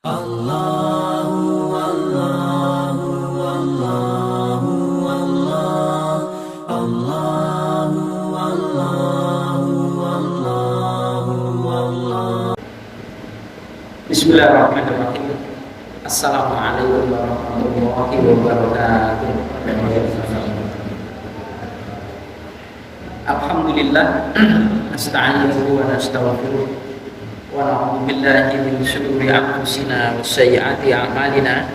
Allahu Allahu Allahu Allah Allahu Allahu Allahu Allah. Bismillahirrahmanirrahim. Assalamualaikum warahmatullahi wabarakatuh. Alhamdulillah, nasta'inuhu wa nastaghfiruh wa na'udzu billahi min shururi anfusina wa sayyiati a'malina.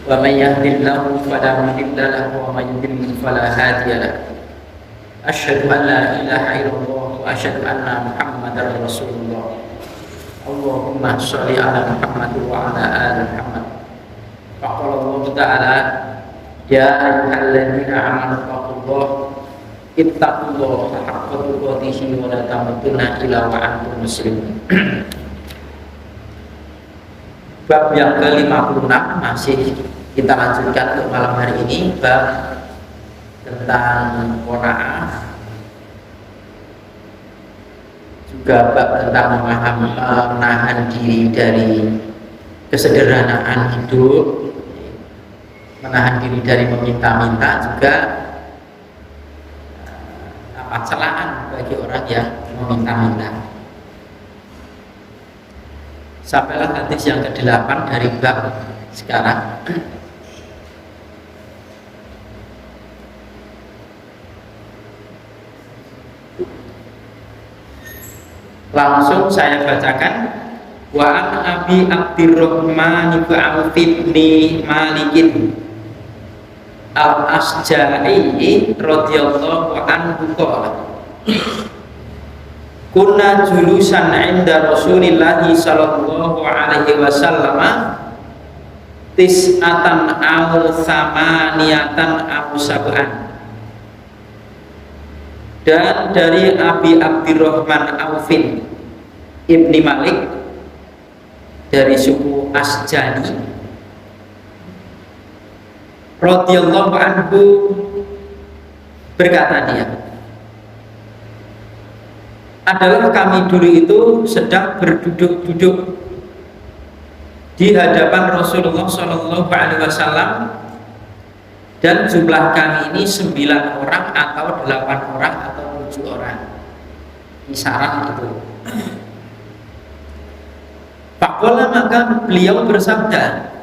Wa may yahdihillahu fala mudilla lahu wa may yudlil fala hadiya lahu. Asyhadu an la ilaha illallah wa asyhadu anna Muhammadar Rasulullah. Allahumma sholli ala Muhammad wa ala ali Muhammad. Faqala Allah Ta'ala, ya ayyuhalladzina amanu taqullaha ittaqullaha haqqa tuqatih wa la tamutunna illa wa antum muslimun. Bab yang ke-56 masih kita lanjutkan ke malam hari ini, bab tentang qanaah, juga bab tentang menahan diri dari kesederhanaan hidup, menahan diri dari meminta-minta, juga celaan bagi orang yang meminta-minta. Sampailah hadis yang ke-8 dari bab sekarang. Langsung saya bacakan. Wa an Abi Abdirrahman ibn Auf bin Malikin Al-Asja'i radhiyallahu anhu qala kunna julusan 'inda Rasulillah sallallahu alaihi wasallam tis'atan aw tsamaniyatan aw sab'an. Dan dari Abi Abdirrahman Aufin ibni Malik dari suku Asjani radhiyallahu anhu berkata, dia adalah kami dulu itu sedang berduduk-duduk di hadapan Rasulullah Shallallahu Alaihi Wasallam, dan jumlah kami ini 9 orang atau 8 orang atau 7 orang, kisaran itu. Faqala, maka beliau bersabda,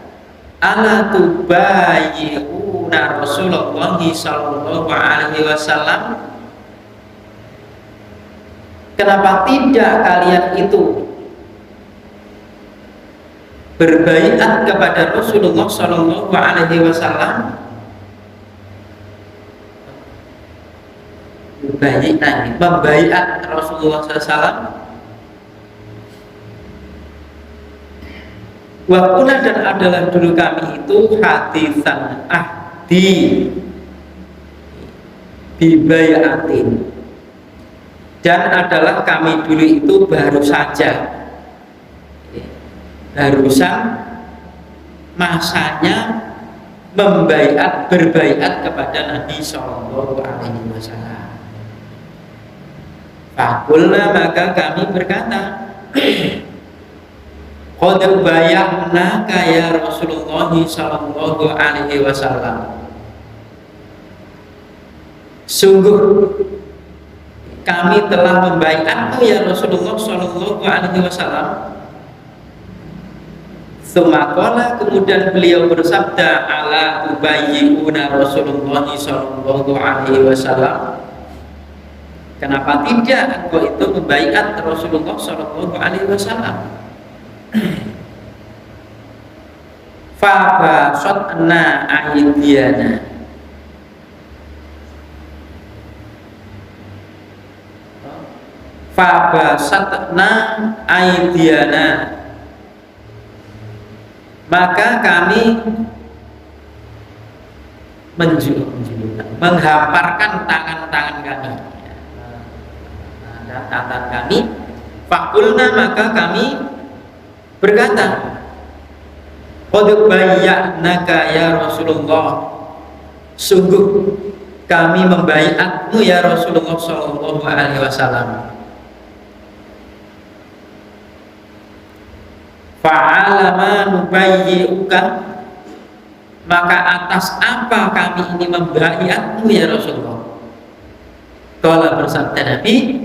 ala tubayyuna Rasulullah sallallahu alaihi wasallam, kenapa tidak kalian itu berbaiat kepada Rasulullah sallallahu alaihi wasallam? Membaiat Rasulullah SAW. Wakuna, dan adalah dulu kami itu hadisan ahdi bibayatin, dan adalah kami dulu itu barusan masanya berbaiat kepada Nabi Sallallahu Alaihi Wasallam. Fakulna, maka kami berkata, qad bay'naka ya Rasulullah sallallahu alaihi wasallam, sungguh kami telah membaiatmu ya Rasulullah sallallahu alaihi wasallam. Tsumma, kemudian beliau bersabda, ala ubayyi'una Rasulullah sallallahu alaihi wasallam, kenapa tidak engkau itu membaiat Rasulullah sallallahu alaihi wasallam? Fabasatna aydiyana, maka kami menghamparkan tangan-tangan kami, tangan kami. Fakulna, maka kami berkata, qad bayya'naka ya Rasulullah, sungguh kami membaiatmu ya Rasulullah sallallahu alaihi wasallam. fa'ala ma nubayyi'uka, maka atas apa kami ini membaiatmu ya Rasulullah? Qala, bersabda Nabi,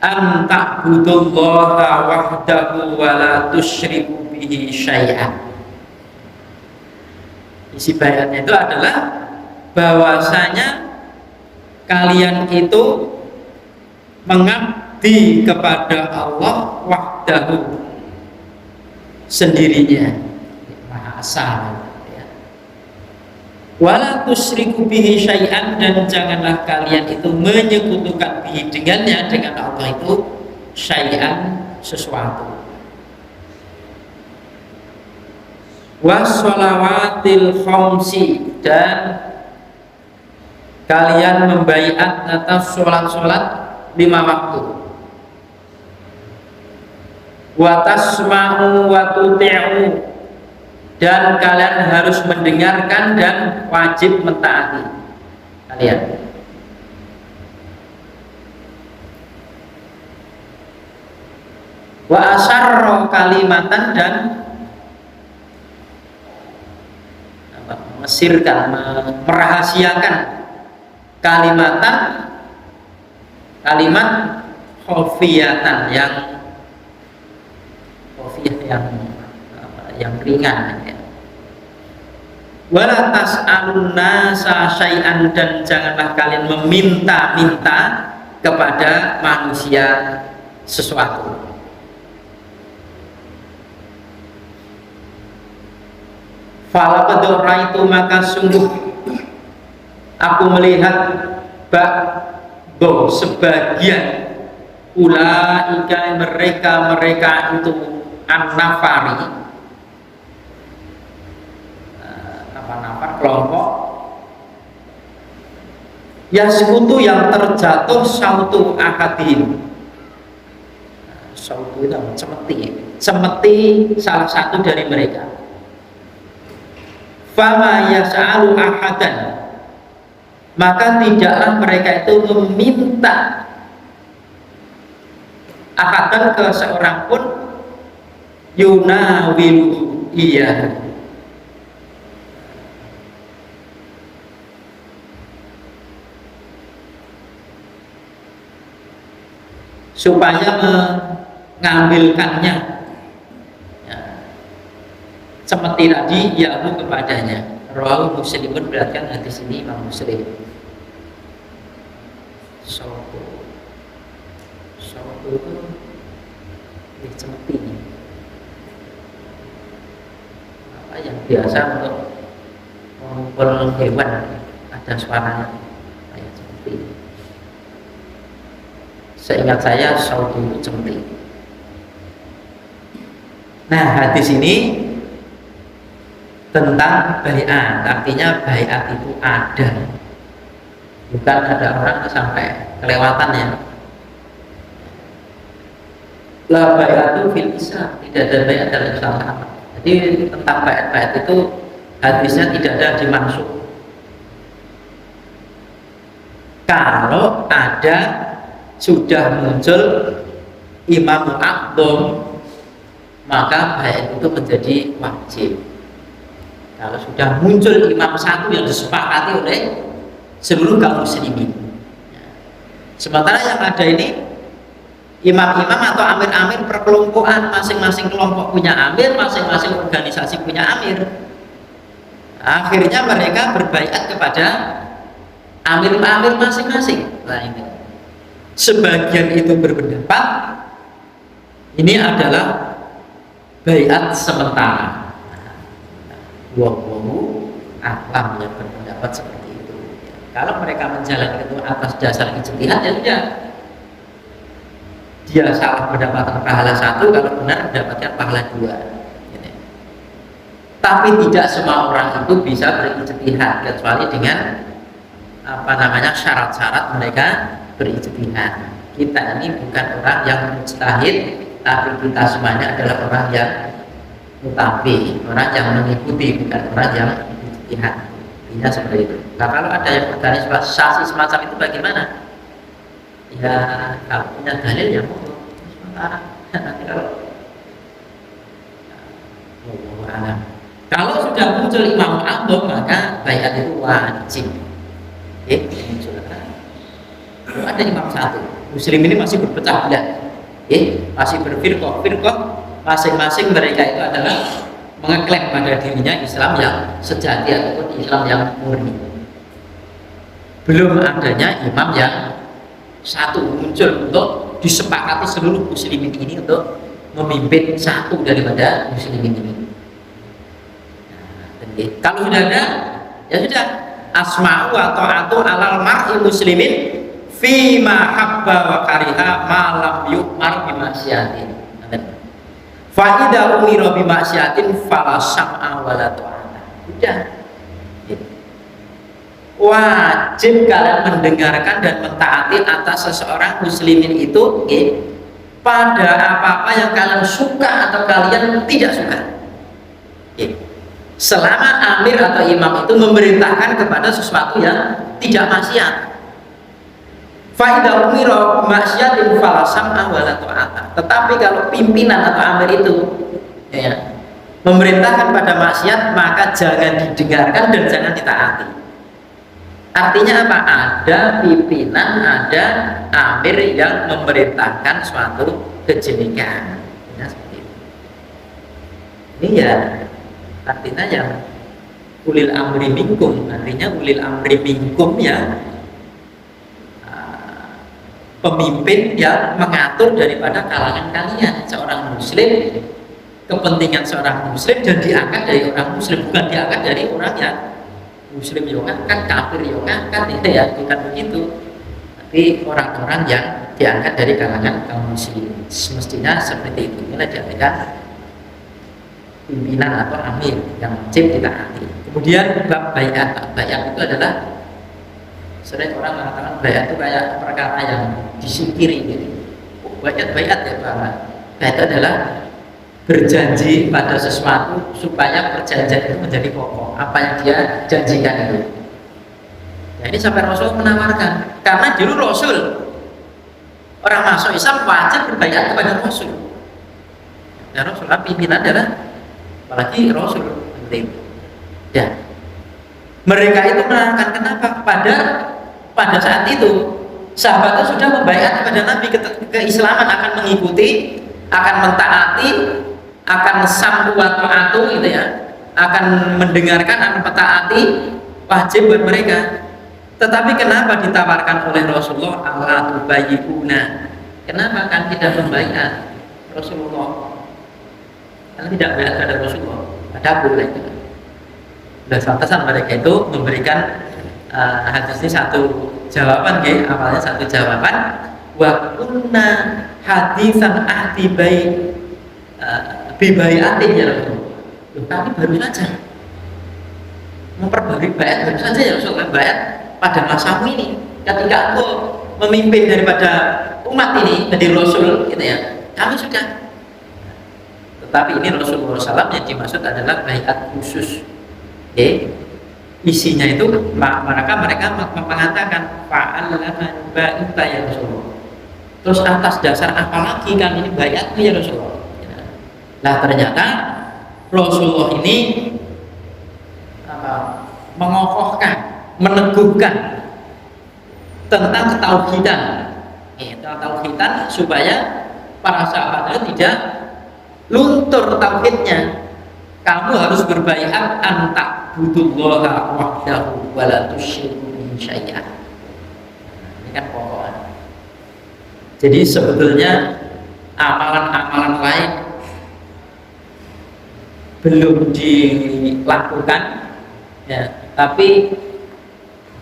an ta'budullaha wahdahu wa la tusyriku bihi syai'an. Isi bayatnya itu adalah bahwasanya kalian itu mengabdi kepada Allah wahdahu, sendirinya, Maha Esa, ya. Wala tusyriku bihi syai'an, dan janganlah kalian itu menyekutukan bihi, dengannya, dengan Allah itu, syai'an, sesuatu. Wassalawatil khamsi, dan kalian membaiat atas sholat-sholat 5 waktu. Wa tasma'u wa tuti'u, dan kalian harus mendengarkan dan wajib mentaati kalian. Wa asarra kalimatan, dan mesirkan, merahasiakan kalimatan, kalimat khofiyatan, yang ringan, ya. Wala tas'alun nasa syai'an, dan janganlah kalian meminta-minta kepada manusia sesuatu. Falaqad ra'aitu, maka sungguh aku melihat ba'do, sebagian, ulaika, mereka itu an-nafari, nafar kelompok, yaskutu, yang terjatuh, sautu akadin, sautu itu cemeti salah satu dari mereka. Fama yas'alu ahadan, maka tidaklah mereka itu meminta ahadan ke seorang pun, yunawilu iya, supaya mengambilkannya, ya. Cemeti tadi yahu kepadanya. Rawahu Muslimun, berarti kan hadis ini Imam Muslim. Sautu itu cemeti, apa yang biasa untuk mengumpul hewan, ada suaranya kayak cemeti. Seingat saya sautu itu cemeti. Nah, hadis ini tentang bai'at, artinya bai'at itu ada, bukan ada orang sampai kelewatan, ya. La bai'atu fil Islam, tidak ada bai'at dalam Islam. Jadi tentang bai'at itu hadisnya tidak ada dimaksud. Kalau ada sudah muncul Imam A'dham, maka bai'at itu menjadi wajib. Kalau sudah muncul imam satu yang disepakati oleh seluruh kaum muslimin. Sementara yang ada ini imam-imam atau amir-amir perkelompokan, masing-masing kelompok punya amir, masing-masing organisasi punya amir. Akhirnya mereka berbaiat kepada amir-amir masing-masing. Nah, ini sebagian itu berpendapat ini adalah baiat sementara. Wallahu a'lam, yang berpendapat seperti itu. Kalau mereka menjalankan itu atas dasar ijtihad, ya sudah, dia salah mendapatkan pahala 1, kalau benar mendapatkan pahala 2. Tapi tidak semua orang itu bisa berijtihad, kecuali dengan syarat-syarat mereka berijtihad. Kita ini bukan orang yang mujtahid, tapi kita semuanya adalah orang yang mutabi, orang yang mengikuti, bukan orang yang ijtihad. Intinya seperti itu. Nah, kalau ada yang organisasi semacam itu bagaimana? Ya, kalau punya dalil ya monggo. Sementara nanti kalau Wallahu a'lam. Kalau sudah muncul imam ma'mum maka baiat itu wajib. Muncul. Kalau ada imam satu, muslim ini masih berpecah belah. Masih berfirqah, masing-masing mereka itu adalah mengeklaim pada dirinya Islam yang sejati ataupun Islam yang murni. Belum adanya imam yang satu muncul untuk disepakati seluruh muslimin ini untuk memimpin satu daripada muslimin ini. Kalau sudah ada, ya sudah, asma'u wa ta'atu alal mar'i muslimin fima habba wa kariha ma lam yu'mar bimaksiatin. Fa idza umira bimaksiatin fala sam'a wa la ta'ata. Sudah. Wajib kalian mendengarkan dan mentaati atas seseorang muslimin itu pada apa-apa yang kalian suka atau kalian tidak suka. Selama amir atau imam itu memerintahkan kepada sesuatu yang tidak maksiat. Fa idza umira bimaksiatin fala sam'a wa la ta'ata. Tetapi kalau pimpinan atau amir itu memerintahkan pada maksiat, maka jangan didengarkan dan jangan ditaati. Artinya apa? Ada pimpinan, ada amir yang memerintahkan suatu kejenikan. Ya, seperti itu. Ini ya artinya yang ulil amri minkum, artinya ulil amri minkum ya pemimpin yang mengatur daripada kalangan kalian. Seorang muslim, kepentingan seorang muslim dan diangkat dari orang muslim, bukan diangkat dari orang yang muslim yoga kan kafir yoga kan itu ya, bukan begitu. Tapi orang-orang yang diangkat dari kalangan kaum muslim semestinya seperti itu. Inilah diartikan pimpinan atau amir yang wajib ditaati. Kemudian bab baiat. Baiat itu adalah sering orang mengatakan baiat itu kayak perkara yang disikiri gitu. Baiat ya Pak. Baiat itu adalah berjanji pada sesuatu supaya perjanjian itu menjadi kokoh. Apa yang dia janjikan itu. Nah, ini sampai Rasul menawarkan, karena dulu Rasul orang masuk Islam wajib berbaiat kepada Rasul. Dan Rasul pimpinan adalah apalagi Rasul penting. Ya, mereka itu menerangkan kenapa pada saat itu sahabat itu sudah membaiat kepada Nabi keislaman, akan mengikuti, akan mentaati, akan sam'u wa ta'atu gitu ya, akan mendengarkan, akan mentaati, wajib buat mereka. Tetapi kenapa ditawarkan oleh Rasulullah ala tubayyibuna? Kenapa kan tidak membaiat Rasulullah? Karena tidak baiat pada Rasulullah, ada boleh. Dan pantasan mereka itu memberikan hadis ini satu jawaban, awalnya satu jawaban. Wa kunna hadisan ahdi bibaiatin ya Rasulullah. Kami baru saja memperbarui baiat, baru saja ya Rasulullah, baiat pada masamu ini. Ketika aku memimpin daripada umat ini menjadi Rasul, gitu ya, kami sudah. Tetapi ini Rasulullah SAW yang dimaksud adalah baiat khusus. Isinya itu mereka mengatakan fa'alana ba'ita ya Rasulullah. Terus atas dasar apa lagi kan ini baiatmu ya Rasulullah? Nah ternyata Rasulullah ini mengokohkan, meneguhkan tentang ketauhidan, tauhidan supaya para sahabat tidak luntur tauhidnya. Kamu harus berbaiat antak budullaha wahdahu wa la tusyriku bihi syai'an. Ini kan pokoknya. Jadi sebetulnya amalan-amalan lain belum dilakukan ya, tapi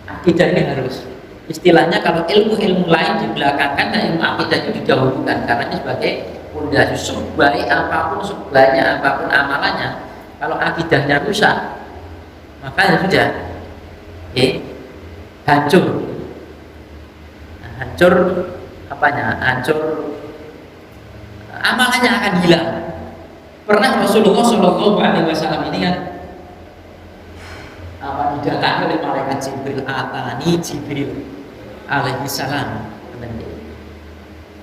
akidah ini harus. Istilahnya kalau ilmu-ilmu lain dibelakangkan dan ilmu akidah itu didahulukan, karena ini sebagai pondasi. Sebaik apapun, sebanyak apapun amalannya, kalau akidahnya rusak, maka ya sudah, hancur. Hancur apanya? Hancur amalannya akan hilang. Pernah Rasulullah SAW ini kan didatangi oleh malaikat Jibril, atani Jibril alaihi salam.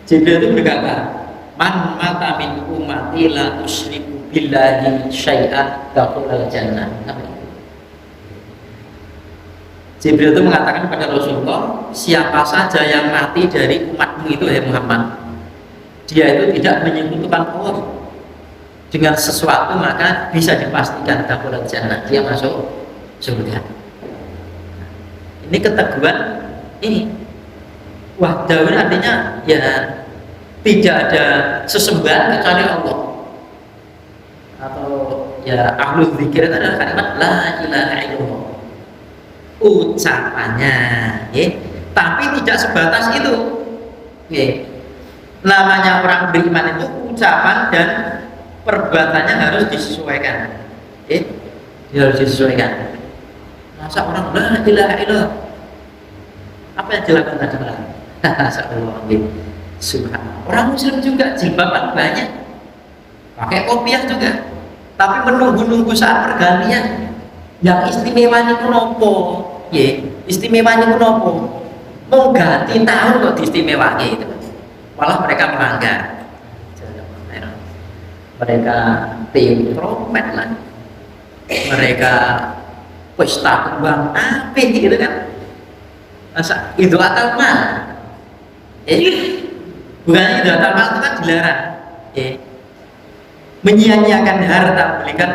Jibril itu berkata, man mata min ummati la tusyriku billahi syai'an dakhulal jannah. Jibril itu mengatakan kepada Rasulullah, siapa saja yang mati dari umatmu itu ya Muhammad, dia itu tidak menyekutukan Allah dengan sesuatu, maka bisa dipastikan dakhulal jannah, dia masuk surga. Ini keteguhan ini. Wahdahu artinya ya tidak ada sesembahan kecuali Allah. Atau ya ahlul dzikir itu adalah kalimat la ilaha illallah. Ucapannya, ya. Tapi tidak sebatas itu. Ya. Namanya orang beriman itu ucapan dan perbuatannya harus disesuaikan. Ya. Dia harus disesuaikan. Masa orang la ilaha illallah, apa yang dilakukan tadi malam? Subhanallah. Orang muslim juga jilbaban banyak, pakai kopiah juga, tapi menunggu-nunggu saat pergantian. Yang istimewa ini nopo, ya istimewa ini nopo, mau ganti tahun kok istimewa itu, malah mereka melanggar. Mereka tim trompet lah, mereka pesta kembang api gitu kan. Masa itu atama, bukan itu atama itu kan dilarang, menyia-nyiakan harta. Belikan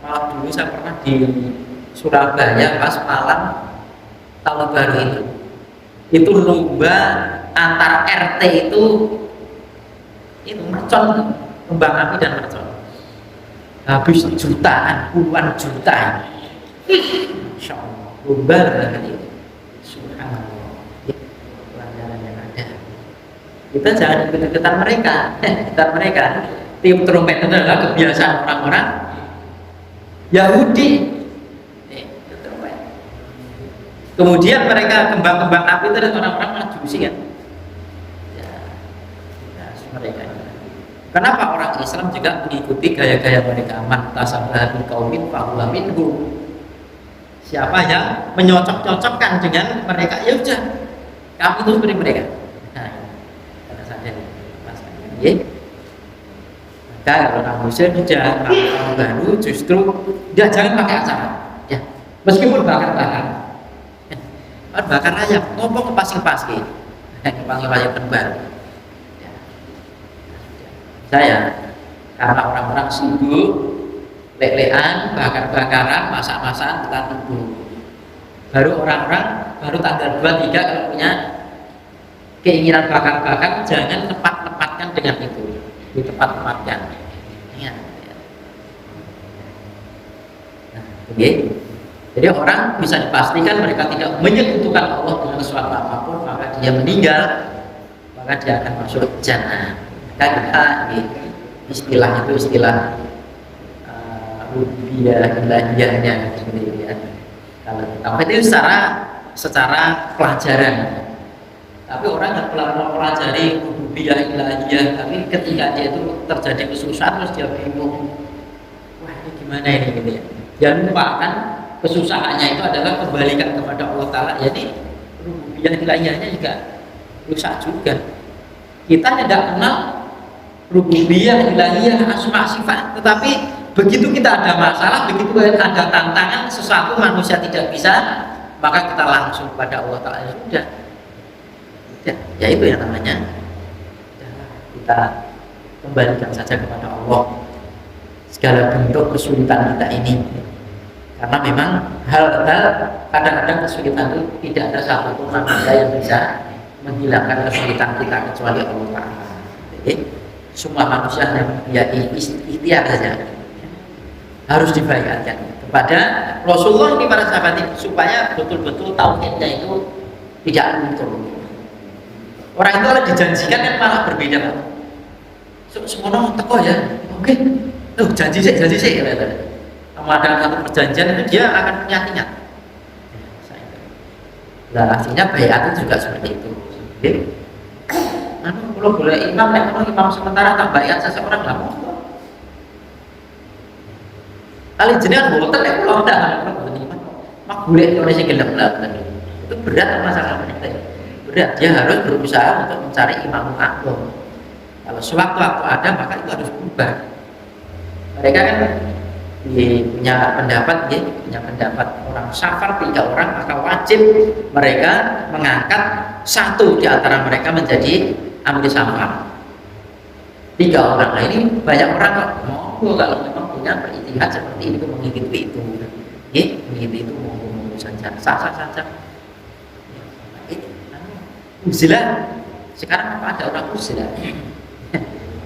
malah dulu saya pernah di Surabaya pas malam tahun baru itu lomba antar RT itu mercon, kembang api dan mercon, habis jutaan, puluhan juta. Insya Allah lomba berarti itu. Subhanallah, pelajaran yang ada. Kita jangan ikut-ikutan mereka. Mereka tim trompet itu adalah kebiasaan orang-orang Yahudi. Kemudian mereka kembang-kembang api itu adalah orang-orang Majusi kan. Ya, mereka. Kenapa orang Islam juga mengikuti gaya-gaya mereka? Man tasabbaha bi qaumin fahuwa minhum. Siapa yang menyocok-cocokkan dengan mereka, ya udah, kamu itu seperti mereka. Nah, karena saja ya. Maka kalau kamu sudah tahun baru, justru jangan pakai acara, ya. Meskipun bakar-bakar, bakar ayam, ngomong pasang-pasang, pasang-pasang baru. Ya. Saya karena orang-orang sibuk, lelean, bakar-bakaran, masak-masakan kita tunggu. Baru orang-orang baru tanggal 2-3 kalau punya keinginan bakar-bakar, jangan tempat-tempatkan dengan itu, di tempat-tempatkan. Ya. Nah, okay. Jadi orang bisa dipastikan mereka tidak menyekutukan Allah dengan sesuatu apapun, maka dia meninggal, maka dia akan masuk jannah. Maka istilah itu istilah rububiyah ilahiyahnya seperti itu ya. Kalau itu secara pelajaran. Tapi orang yang pelajari rububiyah ilahiyah, tapi ketika dia itu terjadi kesusahan terus dia bingung, wah ini gimana ini gitu ya. Jangan lupakan kesusahannya itu adalah kembalikan kepada Allah Ta'ala. Jadi rububiyah ilahiyahnya juga rusak juga. Kita tidak kenal rububiyah ilahiyah asma sifat, tetapi begitu kita ada masalah, begitu ada tantangan, sesuatu manusia tidak bisa, maka kita langsung kepada Allah Ta'ala. Ya sudah, ya itu yang namanya kita kembalikan saja kepada Allah segala bentuk kesulitan kita ini. Karena memang hal-hal kadang-kadang kesulitan itu tidak ada satupun manusia yang bisa menghilangkan kesulitan kita kecuali Allah Ta'ala. Jadi semua manusia yang ikhtiar saja harus dibayarkan kepada Rasulullah ini, para sahabat ini, supaya betul-betul tauhidnya itu tidak luntur. Orang itu kalau dijanjikan kan malah berbeda. Semua teko ya, oke, tuh janji sih. Kamu ada satu perjanjian itu dia akan ingat-ingat. Nah, artinya bayat itu juga seperti itu. Oke, kalau boleh imam, kalau imam sementara tak bayat seseorang nggak mau. Kali jenengan boten nek kula ndak mak golek Indonesia gelem lah itu berat masalahnya. Berat, dia harus berusaha untuk mencari imam agung. Kalau sewaktu-waktu ada maka itu harus berubah. Mereka kan punya pendapat, ya, punya pendapat orang safar 3 orang, maka wajib mereka mengangkat 1 di antara mereka menjadi amil safar. 3 orang. Nah, ini banyak orang kok mau kalau memang punya berijtihad seperti itu, mengikuti itu, ya, mengikuti itu mau saja, sah saja. Uzilah sekarang apa ada orang uzilah?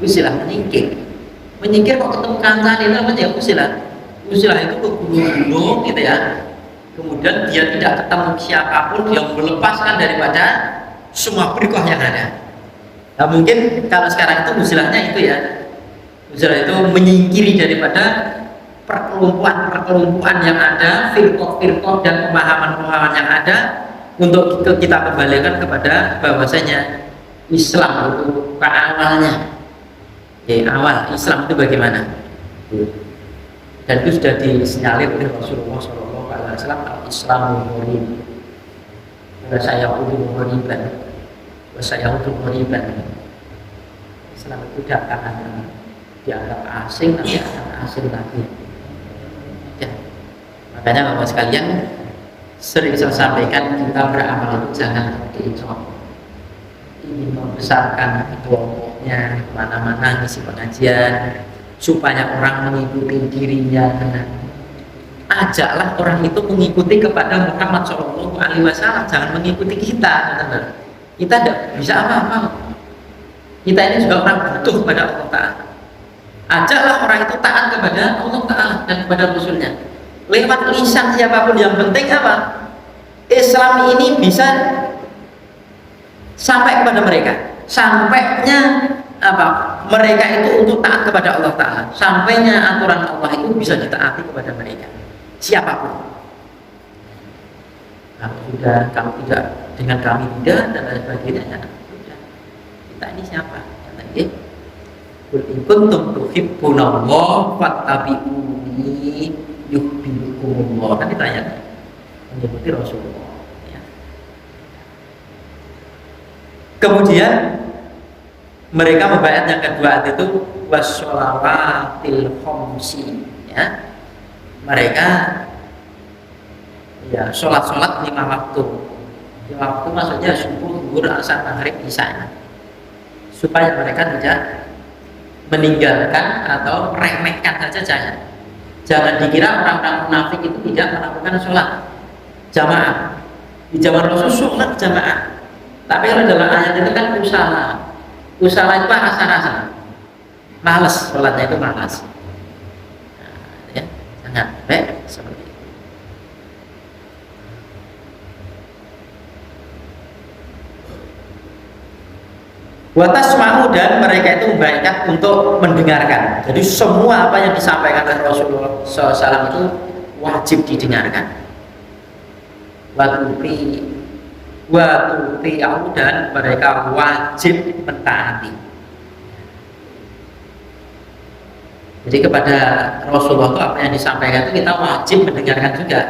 Uzilah menyingkir kok ketemu kancane namanya uzilah. Uzilah itu ke gunung gitu ya. Kemudian dia tidak ketemu siapapun, dia melepaskan daripada semua firqah yang ada. Nah, mungkin kalau sekarang itu uzilahnya itu ya, uzilah itu menyingkiri daripada perkelumpuan yang ada, firqah dan pemahaman-pemahaman yang ada, untuk kita kembalikan kepada bahwasanya Islam itu ke awalnya. Awal Islam itu bagaimana? Dan itu sudah disinyalir oleh Rasulullah SAW, al-Islamu murid. Saya udah muriban, Islam itu tidak akan dianggap asing, nanti akan asing lagi. Ya. Makanya Bapak sekalian, sering saya sampaikan, kita beramal itu jangan dicok. Ingin membesarkan kelompoknya kemana-mana ngisi pengajian supaya orang mengikuti dirinya. Ajaklah orang itu mengikuti kepada Muhammad SAW, jangan mengikuti kita. Kita tidak bisa apa-apa. Kita ini juga orang butuh kepada Allah Ta'ala. Ajaklah orang itu taat kepada Allah Ta'ala dan kepada Rasulnya lewat lisan siapapun. Yang penting apa? Islam ini bisa sampai kepada mereka. Sampainya apa? Mereka itu untuk taat kepada Allah Ta'ala. Sampainya aturan Allah itu bisa ditaati kepada mereka, siapapun. Kalau sudah kamu tidak dengan kami tidak dan lain sebagainya, ya sudah. Kita ini siapa? Kata Qul in kuntum tuhibbunallah fattabi'uni yuhibbukumullah. Kan ditanya, mengikuti Rasulullah. Ya. Kemudian mereka membayar yang kedua itu wassolawatil khamsi. Ya. Mereka ya sholat 5 waktu. 5 waktu maksudnya subuh, zuhur, asar, maghrib, isya. Supaya mereka tidak meninggalkan atau meremehkan saja. Jangan dikira orang-orang munafik itu tidak melakukan sholat jamaah. Di zaman Rasul sholat jamaah. Tapi kalau dalam ayat itu kan usaha itu rasa-rasa malas, sholatnya itu malas. Nah, ya, jangan seperti itu. Watasma'u, dan mereka itu membaikat untuk mendengarkan. Jadi semua apa yang disampaikan oleh Rasulullah SAW itu wajib didengarkan. Watu'ti'u, dan mereka wajib mentaati. Jadi kepada Rasulullah itu apa yang disampaikan itu kita wajib mendengarkan juga,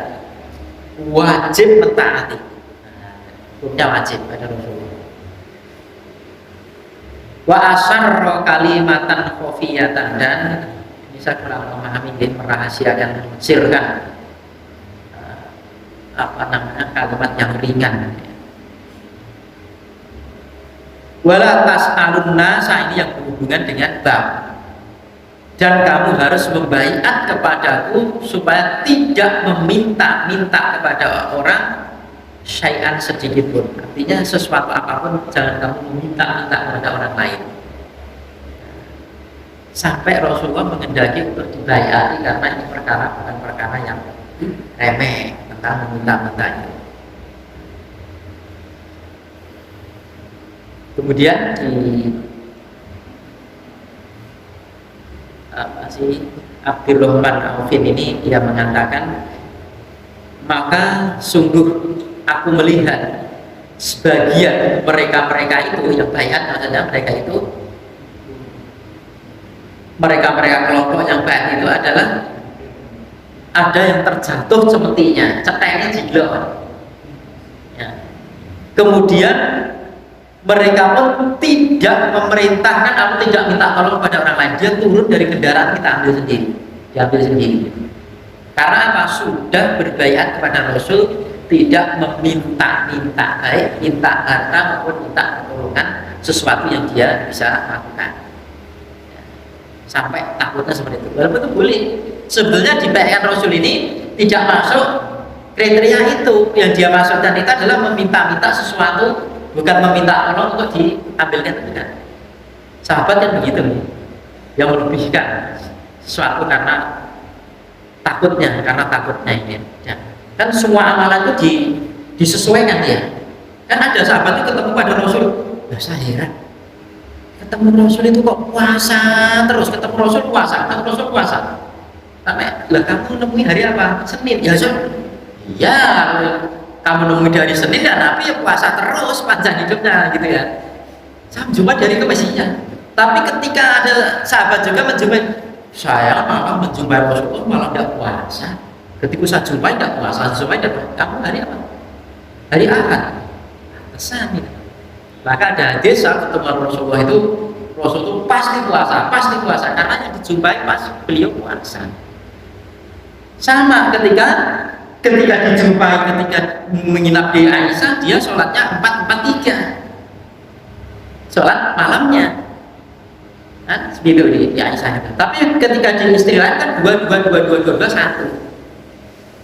wajib mentaati. Hukumnya wajib pada Rasulullah. Wa asarra kalimatan khafiyatan, dan bisa kurang memahami, merahasiakan, mengecilkan kalimat yang ringan. Wala tas'alun nasa, ini yang berhubungan dengan bab. Dan kamu harus membaiat kepadaku supaya tidak meminta-minta kepada orang syai'an sedikit pun. Artinya sesuatu apapun jangan kamu meminta-minta kepada orang lain. Sampai Rasulullah mengendaki untuk dibayati, karena ini perkara bukan perkara yang remeh tentang meminta-minta itu. Kemudian di Abdurrahman Aufin ini dia mengatakan, maka sungguh aku melihat sebagian mereka itu yang bayat, maksudnya mereka kelompok yang bayat itu adalah ada yang terjatuh semestinya, ceteknya jilok. Ya. Kemudian mereka pun tidak memerintahkan atau tidak minta tolong kepada orang lain. Dia turun dari kendaraan, kita ambil sendiri, diambil sendiri. Karena apa? Sudah berbaiat kepada Rasul, tidak meminta-minta, baik minta harta maupun minta pertolongan sesuatu yang dia bisa lakukan. Sampai takutnya seperti itu. Walaupun itu boleh. Sebenarnya di baiat Rasul ini tidak masuk kriteria itu. Yang dia maksudkan itu adalah meminta-minta sesuatu, bukan meminta tolong untuk diambilkan, bukan. Sahabat kan begitu, yang melebihkan sesuatu karena takutnya ini. Ya. Kan semua amalan itu disesuaikan ya. Kan ada sahabat itu ketemu pada Rasul, ya saya heran, ketemu Rasul itu kok puasa terus, ketemu Rasul puasa. Sampai lah kamu nemui hari apa? Senin. Ya Rasul. Iya, kamu nemui dari Senin dan Nabi ya puasa terus panjang hidupnya gitu ya. Saya menjumpai dari Kamisinya. Tapi ketika ada sahabat juga menjumpai, saya malah menjumpai Rasulullah malah tidak puasa. Ketika saya jumpai tidak puasa, kamu hari apa? Hari Ahad. Pesan gitu. Maka ada hadis saat ketemu Rasulullah itu, Rasul itu pasti puasa karena yang dijumpai pas beliau puasa. Sama ketika dijumpai ketika menginap di Aisyah, dia sholatnya 4-4-3, sholat malamnya. Nah, begitu di Aisyah itu. Tapi ketika di istri lain kan 2-1.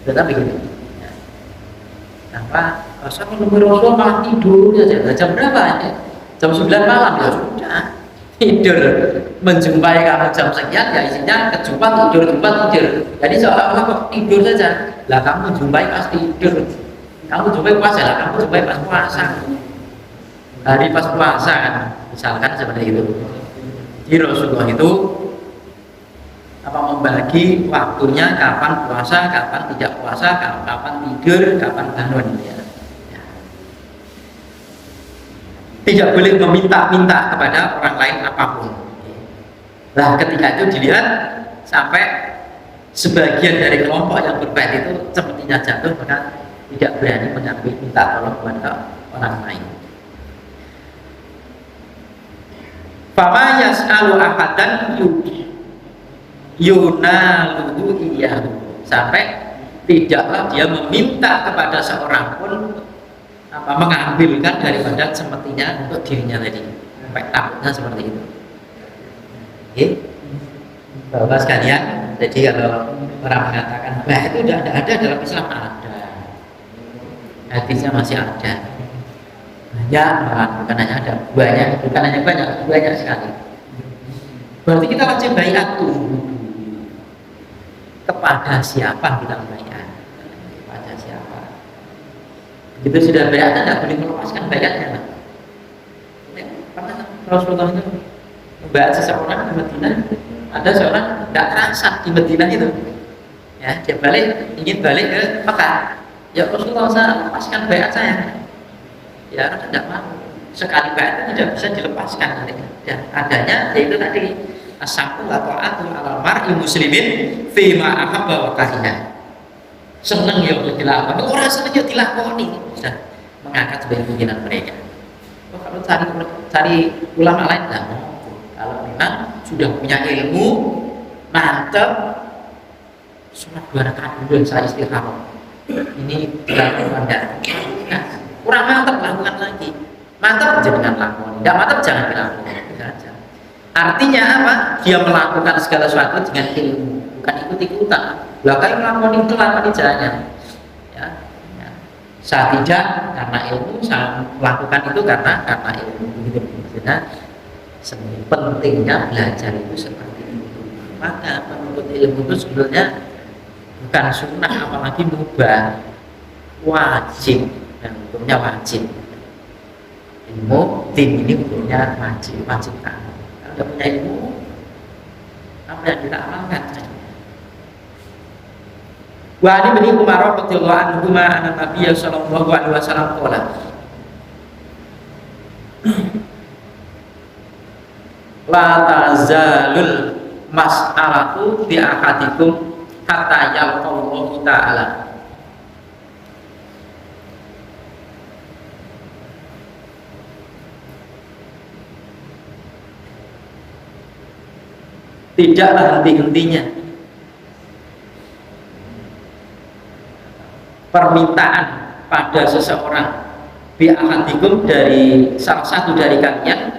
Tetap begitu. Apa? Saya menemui Rasul malah tidur saja. Jam berapa ya? Jam 9 malam ya sudah tidur. Menjumpai kamu jam sekian ya isinya kejumpa tidur. Jadi seolah-olah kok tidur saja. Lah kamu jumpai pas tidur. Kamu jumpai puasa lah, kamu jumpai pas puasa. Hari pas puasa kan, misalkan seperti itu. Jadi Rasulullah itu membagi waktunya, kapan puasa, kapan tidak puasa, kapan tidur, kapan bangun ya. Tidak boleh meminta-minta kepada orang lain apapun. Nah, ketika itu dilihat sampai sebagian dari kelompok yang berbaiat itu sepertinya jatuh, maka tidak berani mengambil minta tolong kepada orang lain. Fama yas'alu ahadan yunaluhu iyahu, sampai tidaklah dia meminta kepada seorang pun mengambilkan daripada semestinya untuk dirinya tadi. Sampai takutnya seperti itu. Oke, Bapak sekalian, jadi kalau orang mengatakan bahwa itu tidak ada dalam Islam, ada. Hadisnya masih ada. Banyak, bukan hanya ada, banyak sekali. Berarti kita wajib baiat tuh. Kepada siapa kita baiat? Kepada siapa? Begitu sudah baiat, tidak boleh melepaskan baiatnya. Karena Rasulullah itu membaiat seseorang di Madinah, ada seorang tidak terasa di Madinah itu. Ya, dia ingin balik ke Mekah. Ya Rasulullah, saya lepaskan baiat saya. Ya, tidak mau. Sekali baiat tidak bisa dilepaskan. Ya, adanya yaitu tadi as-sam'u wa ta'atu 'ala mar'i muslimin fi ma ahabba wa kariha. Seneng ya dilakoni, orang seneng ya dilakoni. Sudah mengangkat sebagai pimpinan mereka. Oh, kalau cari ulama lain tidak mau. Kalau memang sudah punya ilmu mantap, sholat 2 rakaat dulu saya istikharah. Ini dilakukan enggak? Nah, kurang mantap lakukan lagi. Mantap jangan lakukan. Tidak mantap jangan dilakukan. Artinya apa? Dia melakukan segala sesuatu dengan ilmu, bukan ikut-ikutan. Belakang melakukan itu lakukan jalannya. Ya. Saya tidak karena ilmu, saya melakukan itu karena ilmu. Begitu. Maksudnya pentingnya belajar itu seperti itu. Maka menuntut ilmu itu sebenarnya bukan sunnah, apalagi mubah, wajib. Dan hukumnya wajib. Ilmu din ini hukumnya wajib kan. Kalau punya ilmu, apa yang kita amalkan? Wa ani bin Umar radhiyallahu anhu anna Nabi sallallahu alaihi wasallam qala la tazalul mas'alatu bi ahadikum hatta yalqallahu ta'ala. tidaklah henti-hentinya permintaan pada seseorang bi ahadikum dari salah satu dari kalian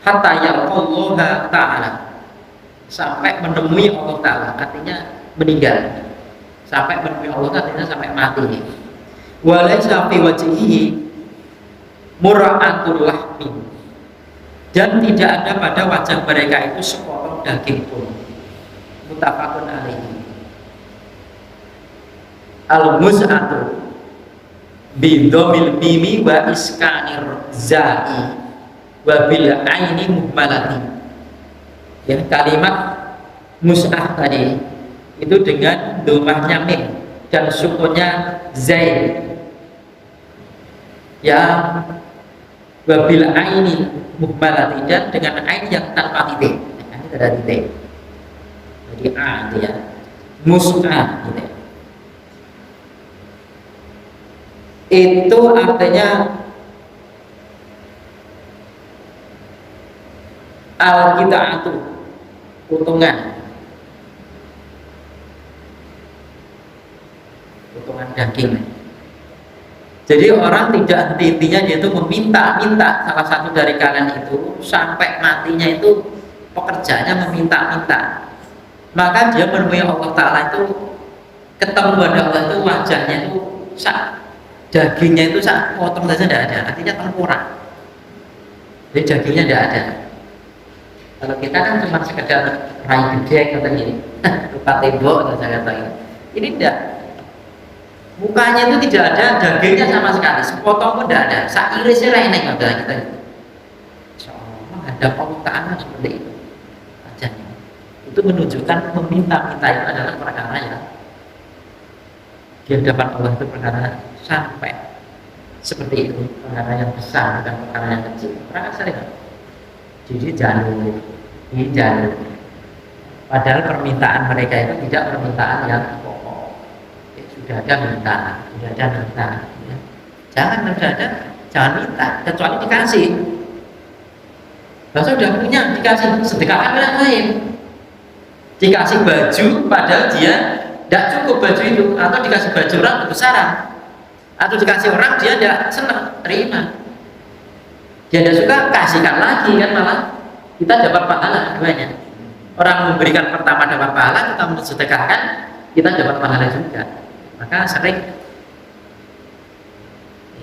hatta yalqallaha ta'ala, sampai menemui Allah Ta'ala, artinya meninggal, sampai menemui Allah artinya sampai mati. Walaysa fi wajhihi mura'atul lahmi, dan tidak ada pada wajah mereka itu sepotong daging pun. Muttafaqun alaihi. Al-muz'atu bidhamil mimi wa iskanir za'i wa bil aini muhmalati. Ya, kalimat mus'ah tadi itu dengan dhammahnya mim dan sukunnya zai, ya, wa bil aini muhmalati, dan dengan ain yang tanpa titik. Nah, ini ada titik, jadi a itu ya, mus'ah gitu. Itu artinya al-qita'atu, potongan daging. Jadi orang tidak henti-hentinya, yaitu meminta-minta salah satu dari kalian itu sampai matinya, itu pekerjaannya meminta-minta. Maka dia menemui Allah Ta'ala itu, ketemu pada Allah itu, wajahnya itu dagingnya itu potong saja tidak ada, artinya tengkorak, jadi dagingnya tidak ada. Kalau kita kan cuma sekedar rai gede kata ini, lupa tembok atau saya kata ini tidak, mukanya itu tidak ada, dagingnya sama sekali, sepotong pun tidak ada, sairisnya lainnya kata kita. Insyaallah menghadap Allah Ta'ala seperti itu wajahnya. Itu menunjukkan meminta-minta itu adalah perkara yang di hadapan Allah itu perkara sampai seperti itu, perkara yang besar, bukan perkara yang kecil, perkara sering. Jadi ini jalur. Padahal permintaan mereka itu tidak permintaan yang pokok. Ya, sudah ada minta, ya. Jangan minta, kecuali dikasih. Kalau sudah punya dikasih, sedekahkan orang lain. Dikasih baju, padahal dia tidak cukup baju itu, atau dikasih baju orang kebesaran, atau dikasih orang dia tidak senang terima, dia tidak suka, kasihkan lagi, kan malah kita dapat pahala keduanya. Orang memberikan pertama dapat pahala, kita mensedekahkan kita dapat pahala juga. Maka sering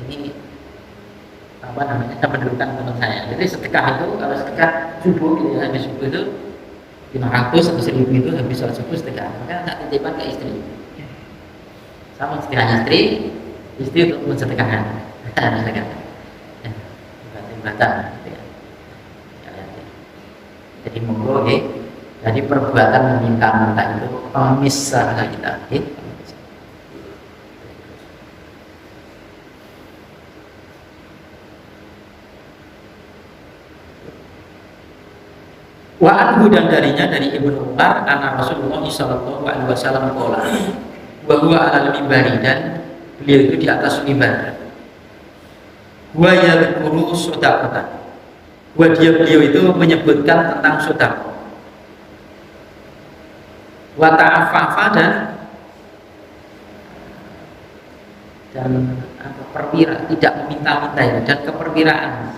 ini apa namanya, saya menurunkan teman saya. Jadi sedekah itu, kalau sedekah subuh gitu, habis subuh itu 500 atau 1000 itu habis sholat subuh sedekah, maka tak titipan ke istri, sama sedekahnya istri untuk mensedekahkan. Sedekah baca, jadi monggo ya. Jadi perbuatan meminta-minta itu pemisah kita, ya. Wa anhu, dan darinya dari Ibnu Umar, anna Rasulullah sallallahu alaihi wasallam qala wa huwa 'alal mimbari, dan beliau itu di atas mimbar, wa yadhkuru shadaqata, wa beliau itu menyebutkan tentang sedekah, wa ta'affafa, dan perwira, tidak meminta-minta itu, dan keperwiraan,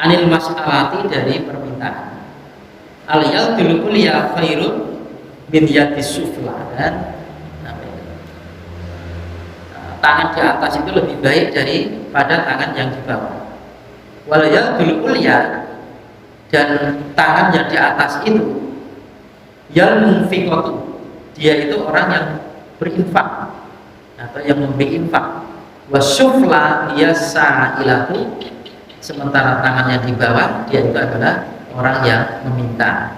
anil mas'alati, dari permintaan. Al-yal dulu kuliah khairun min yadis sufla, dan tangan di atas itu lebih baik daripada tangan yang di bawah. Wal yal dulu kuliah, dan tangan yang di atas itu yang munfiqatu, dia itu orang yang berinfak atau yang memberi infak. Wasufla dia sa'ilatu, sementara tangan yang di bawah dia itu adalah orang yang meminta,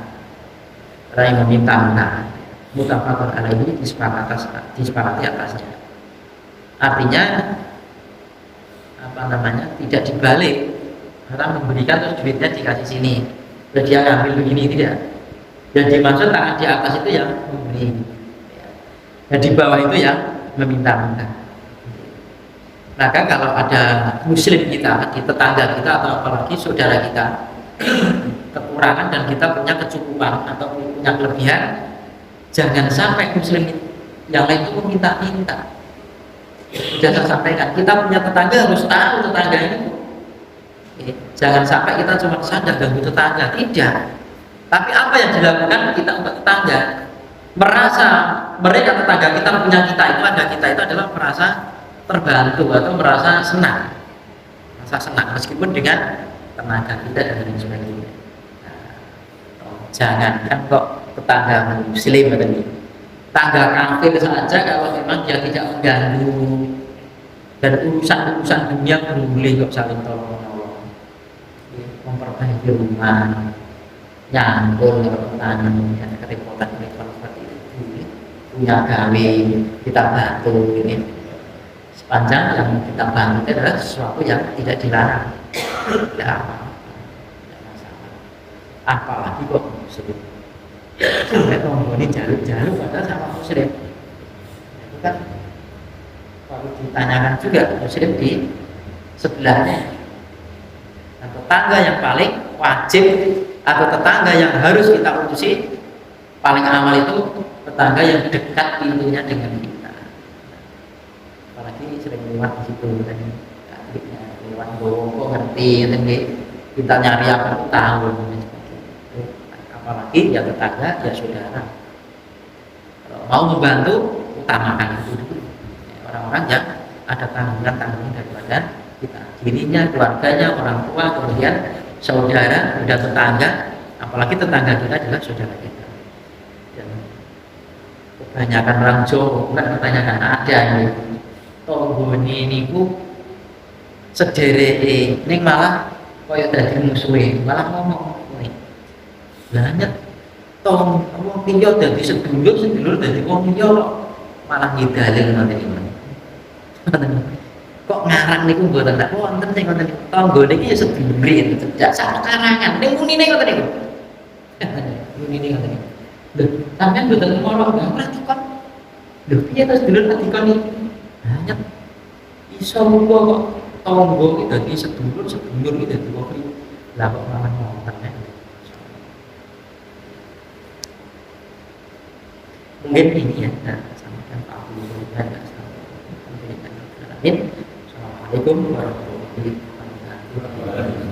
orang yang meminta-minta. Muttafaqun alaihi, disepakati atasnya. Artinya apa namanya, tidak dibalik, orang memberikan terus duitnya dikasih sini, terus dia ngambil begini, tidak. Yang dimaksud tangan di atas itu yang memberi, dan di bawah itu yang meminta-minta. Maka kalau ada muslim kita, di tetangga kita, atau apalagi saudara kita kekurangan dan kita punya kecukupan atau punya kelebihan, jangan sampai muslim yang lain itu minta-minta. Sudah saya sampaikan, kita punya tetangga harus tahu tetangga ini. Jangan sampai kita cuma sadar ganggu tetangga, tidak. Tapi apa yang dilakukan kita untuk tetangga? Merasa mereka tetangga kita punya kita itu adalah merasa terbantu atau merasa senang. Merasa senang meskipun dengan tenaga kita dan lain sebagainya. Jangan kan kok tetangga muslim tadi. Tangga kafir saja kalau memang dia tidak mengganggu dan urusan dunia boleh kok saling tolong menolong, memperbaiki rumah, nyangkul petani, ada kerepotan seperti itu, punya gawe kita bantu ini. Sepanjang yang kita bantu itu adalah sesuatu yang tidak dilarang, tidak masalah. Apalagi kok muslim. Sampai tombol ini jaluk-jaluk padahal sama muslim. Itu kan kalau ditanyakan juga muslim di sebelahnya. Nah, tetangga yang paling wajib atau tetangga yang harus kita urusi paling awal itu tetangga yang dekat pintunya dengan kita. Apalagi sering lewat di situ dan adiknya lewat kok ngerti kita nyari apa tahu. Apalagi ya tetangga, ya saudara. Kalau mau membantu, utamakan itu dulu. Orang-orang yang ada tanggungan daripada kita, dirinya, keluarganya, orang tua, kemudian saudara, kemudian tetangga. Apalagi tetangga kita adalah saudara kita. Dan kebanyakan orang Jawa bukan kebanyakan ada ini. Tonggone niku sedereke ning malah kaya dadi musuhe, malah ngomong banyak tong wong liya dadi sedulur dadi wong liya malah ngidalin ngoten iki. Kok ngarang niku mboten tak wonten sing ngoten niku. Tangga niki ya sedulur cedak sak karangan. Ning munine ngoten niku. Munine ngoten niku. Lho, sampeyan mboten ngomong ora dikon. Lho, piye to sedulur dikon iki? Banyak iso muga kok tangga iki dadi sedulur iki dadi wong liya. Lah kok malah ngoten nek. Mungkin ini ya, sampaikan Pak Abu dan Assalamualaikum warahmatullahi wabarakatuh.